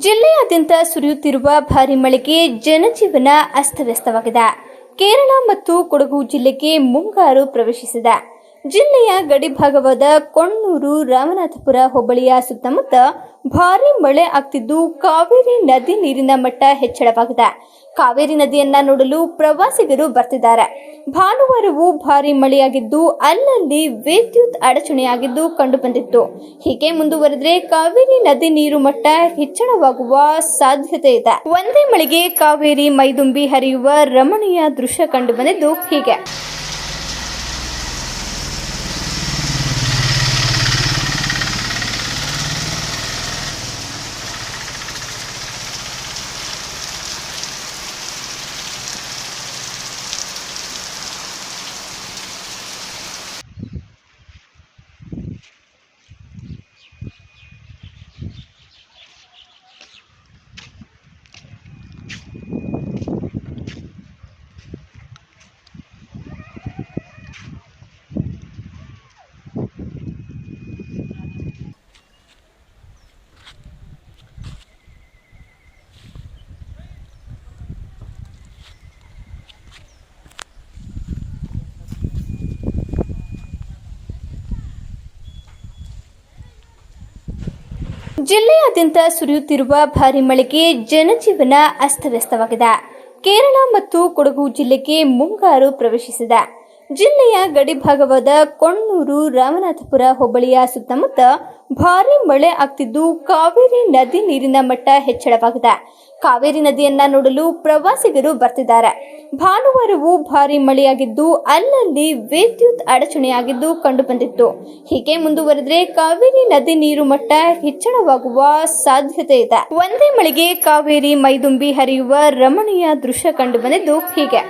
ಜಿಲ್ಲೆಯಾದ್ಯಂತ ಸುರಿಯುತ್ತಿರುವ ಭಾರಿ ಮಳೆಗೆ ಜನಜೀವನ ಅಸ್ತವ್ಯಸ್ತವಾಗಿದೆ. ಕೇರಳ ಮತ್ತು ಕೊಡಗು ಜಿಲ್ಲೆಗೆ ಮುಂಗಾರು ಪ್ರವೇಶಿಸಿದೆ. ಜಿಲ್ಲೆಯ ಗಡಿಭಾಗವಾದ ಕೊಣ್ಣೂರು, ರಾಮನಾಥಪುರ ಹೋಬಳಿಯ ಸುತ್ತಮುತ್ತ ಭಾರಿ ಮಳೆ ಆಗ್ತಿದ್ದು ಕಾವೇರಿ ನದಿ ನೀರಿನ ಮಟ್ಟ ಹೆಚ್ಚಳವಾಗಿದೆ. ಕಾವೇರಿ ನದಿಯನ್ನ ನೋಡಲು ಪ್ರವಾಸಿಗರು ಬರ್ತಿದ್ದಾರೆ. ಭಾನುವಾರವೂ ಭಾರಿ ಮಳೆಯಾಗಿದ್ದು ಅಲ್ಲಲ್ಲಿ ವಿದ್ಯುತ್ ಅಡಚಣೆಯಾಗಿದ್ದು ಕಂಡುಬಂದಿತ್ತು. ಹೀಗೆ ಮುಂದುವರೆದರೆ ಕಾವೇರಿ ನದಿ ನೀರು ಮಟ್ಟ ಹೆಚ್ಚಳವಾಗುವ ಸಾಧ್ಯತೆ ಇದೆ. ಒಂದೇ ಮಳೆಗೆ ಕಾವೇರಿ ಮೈದುಂಬಿ ಹರಿಯುವ ರಮಣೀಯ ದೃಶ್ಯ ಕಂಡುಬಂದಿದ್ದು ಹೀಗೆ. ಜಿಲ್ಲೆಯಾದ್ಯಂತ ಸುರಿಯುತ್ತಿರುವ ಭಾರಿ ಮಳೆಗೆ ಜನಜೀವನ ಅಸ್ತವ್ಯಸ್ತವಾಗಿದೆ. ಕೇರಳ ಮತ್ತು ಕೊಡಗು ಜಿಲ್ಲೆಗೆ ಮುಂಗಾರು ಪ್ರವೇಶಿಸಿದೆ. ಜಿಲ್ಲೆಯ ಗಡಿಭಾಗವಾದ ಕೊಣ್ಣೂರು, ರಾಮನಾಥಪುರ ಹೋಬಳಿಯ ಸುತ್ತಮುತ್ತ ಭಾರಿ ಮಳೆ ಆಗ್ತಿದ್ದು ಕಾವೇರಿ ನದಿ ನೀರಿನ ಮಟ್ಟ ಹೆಚ್ಚಳವಾಗಿದೆ. ಕಾವೇರಿ ನದಿಯನ್ನ ನೋಡಲು ಪ್ರವಾಸಿಗರು ಬರ್ತಿದ್ದಾರೆ. ಭಾನುವಾರವೂ ಭಾರಿ ಮಳೆಯಾಗಿದ್ದು ಅಲ್ಲಲ್ಲಿ ವಿದ್ಯುತ್ ಅಡಚಣೆಯಾಗಿದ್ದು ಕಂಡುಬಂದಿತ್ತು. ಹೀಗೆ ಮುಂದುವರೆದರೆ ಕಾವೇರಿ ನದಿ ನೀರು ಮಟ್ಟ ಹೆಚ್ಚಳವಾಗುವ ಸಾಧ್ಯತೆ ಇದೆ. ಒಂದೇ ಮಳೆಗೆ ಕಾವೇರಿ ಮೈದುಂಬಿ ಹರಿಯುವ ರಮಣೀಯ ದೃಶ್ಯ ಕಂಡುಬಂದಿದ್ದು ಹೀಗೆ.